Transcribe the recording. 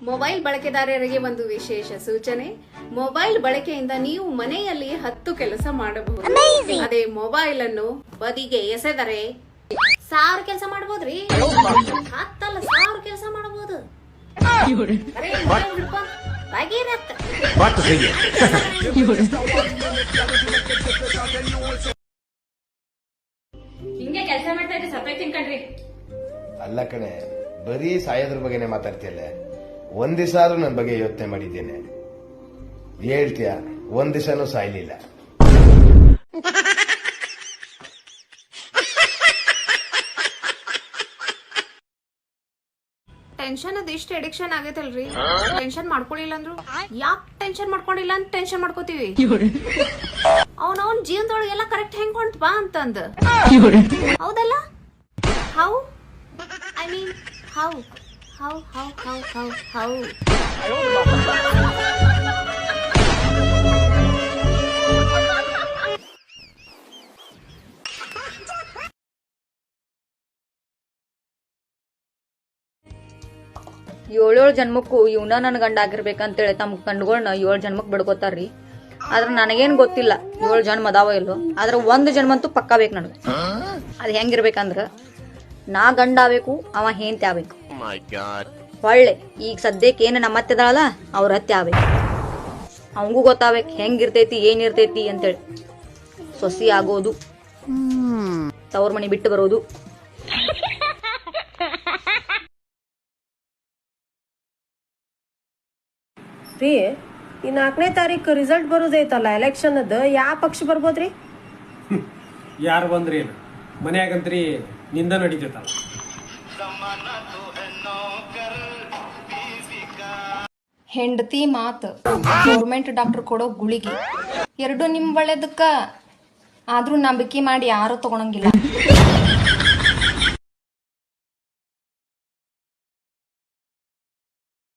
Mobile ಬಳಕೆದಾರರಿಗೆ ಒಂದು ವಿಶೇಷ ಸೂಚನೆ. ಮೊಬೈಲ್ ಬಳಕೆಯಿಂದ ನೀವು ಮನೆಯಲ್ಲಿ 10 ಕೆಲಸ ಮಾಡಬಹುದು. ಅದೇ ಮೊಬೈಲ್ ಅನ್ನು ಬದಿಗೆ ಎಸೆದರೆ 1000 ಕೆಲಸ ಮಾಡಬಹುದ್ರಿ. 10,000 ಕೆಲಸ ಮಾಡಬಹುದು. ಹಿಂಗೆ ಕೆಲಸ ಮಾಡ್ತಾ ಇದ್ರೆ ಸಪ್ರೇಟ್ ತಿನ್ಕಂಡ್ರಿ. ಅಲ್ಲ ಕಣೆ, ಬರೀ ಸಾಯೋದ್ರ ಬಗ್ಗೆನೆ ಮಾತಾಡ್ತಿಯಲ್ಲ. ಒಂದ್ ದಿವಸ ಆದ್ರೂ ನನ್ನ ಬಗ್ಗೆ ಯೋಚನೆ ಮಾಡಿದ್ದೇನೆ. ಹೇಳ್ತೀಯ, ಒಂದ್ ದಿವಸನೂ ಸಾಯ್ಲಿಲ್ಲ. ಟೆನ್ಷನ್ ಅದಿಷ್ಟು ಅಡಿಕ್ಷನ್ ಆಗೈತಲ್ರಿ. ಟೆನ್ಷನ್ ಮಾಡ್ಕೊಳ್ಳಿಲ್ಲ ಅಂದ್ರು ಯಾಕೆ ಟೆನ್ಷನ್ ಮಾಡ್ಕೊಂಡಿಲ್ಲ ಅಂತ ಟೆನ್ಷನ್ ಮಾಡ್ಕೋತೀವಿ. ಅವನವನ್ ಜೀವನದೊಳಗೆಲ್ಲ ಕರೆಕ್ಟ್ ಹೆಂಗ್ ಹೊಂಟ್ ಬಾ ಅಂತಂದ. ಹೌದಲ್ಲ? How I mean how how how how how how ಏಳೇಳು ಜನ್ಮಕ್ಕೂ ಇವನ ನನ್ ಗಂಡ ಆಗಿರ್ಬೇಕಂತೇಳಿ ತಮ್ಮ ಗಂಡುಗಳನ್ನ 7 ಜನ್ಮಕ್ ಬಿಡ್ಕೋತಾರ್ರಿ. ಆದ್ರ ನನಗೇನ್ ಗೊತ್ತಿಲ್ಲ 7 ಜನ್ಮ ಅದಾವ ಇಲ್ಲೋ. ಆದ್ರ 1 ಜನ್ಮ ಅಂತೂ ಪಕ್ಕಾ ಬೇಕು ನನಗ. ಅದ್ ಹೆಂಗಿರ್ಬೇಕಂದ್ರ ನಾ ಗಂಡ ಆಗ್ಬೇಕು, ಅವ ಹೇಂತಿ ಆಗ್ಬೇಕು. ಒಳ್ಳೆ ಈಗ ಸದ್ಯಕ್ಕೆ ಏನ ನಮ್ಮ ಅತ್ತೆದಾಳಲ್ಲ ಅವ್ರ ಹತ್ಯೆ ಆಗ್ಬೇಕು. ಅವಂಗೂ ಗೊತ್ತಾಗ್ಬೇಕು ಹೆಂಗಿರ್ತೈತಿ ಏನಿರ್ತೈತಿ ಅಂತೇಳಿ. ಸೊಸಿ ಆಗೋದು, ತವ್ರ ಮನಿ ಬಿಟ್ಟು ಬರೋದು. ರೀ, ಈ 4ನೇ ತಾರೀಕು ರಿಸಲ್ಟ್ ಬರೋದೈತಲ್ಲ ಎಲೆಕ್ಷನ್ ಅದ, ಯಾವ ಪಕ್ಷ ಬರ್ಬೋದ್ರಿ? ಯಾರು ಬಂದ್ರಿ ಮನ್ಯಾಗಂತ್ರಿ ನಿಂದ ನಡೀತೈತಲ್ಲ. ಹೆಂಡತಿ ಮಾತು, ಗೌರ್ಮೆಂಟ್ ಡಾಕ್ಟರ್ ಕೊಡೋ ಗುಳಿಗೆ ಎರಡು ನಿಮ್ ಒಳ್ಳೇದಕ್ಕ. ಆದ್ರೂ ನಂಬಿಕೆ ಮಾಡಿ ಯಾರು ತಗೊಳಂಗಿಲ್ಲ.